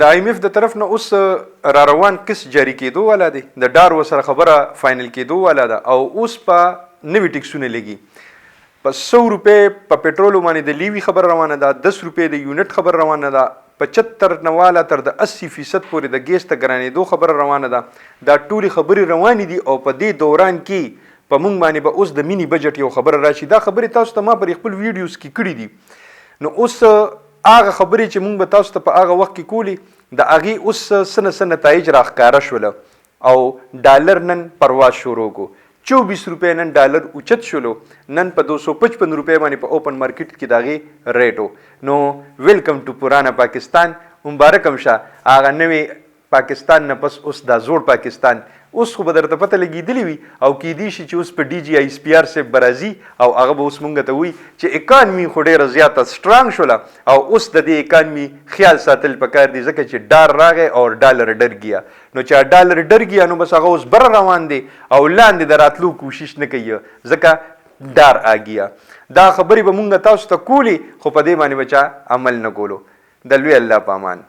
د آی ایم ایف د طرف نه اوس را روان کس جاری کېدو والا دی، د ډار وسره خبره فاینل کېدو والا ده او اوس په نوي ټیکسونه لګي. په 100 روپۍ په پټرولو باندې د لیوي خبر روانه ده، 10 روپۍ د یونټ خبر روانه ده، 75 نه والا تر د 80% پورې د ګیس ته ګرانېدو خبره روانه ده. دا ټولې خبرې روانې دي او په دې دوران کې په مونږ باندې به اوس د مینی بجټ یو خبره راشي. دا خبرې تاسو ته ما پر خپل ویډیوز کې کړي دي. نو اوس هغه خبرې چې مونږ به تاسو ته په هغه وخت کې کولې د هغې اوس څه نتایج راښکاره شوله او ډالر نن پرواز شروع کو. 24 روپۍ نن ډالر اوچت شولو، نن په 255 روپۍ باندې په اوپن مارکیټ کې د هغې ریټ و. نو ویلکم ټو پرانا پاکستان، مبارک هم شه هغه نوې پاکستان نه پس اوس دا زوړ پاکستان. اوس خو به درته پته لګېدلې وي او کیدای شي چې اوس په ډي جي آی اس پي آر صاحب به راځي او هغه به اوس مونږ ته وایي چې اکانمي خو ډېره زیاته سټرانګ شوله او اوس د دې اکانمي خیال ساتل پکار دی ځکه چې ډار راغی او ډالر ډر گیا. نو چې ډالر ډر گیا نو بس هغه اوس بره روان دی او لاندې د راتلو کوشش نه کوي ځکه ډار آګیا. دا خبرې به مونږ تاسو ته کولې خو په دې باندې به چا عمل نه کولو. د لوی الله په امان.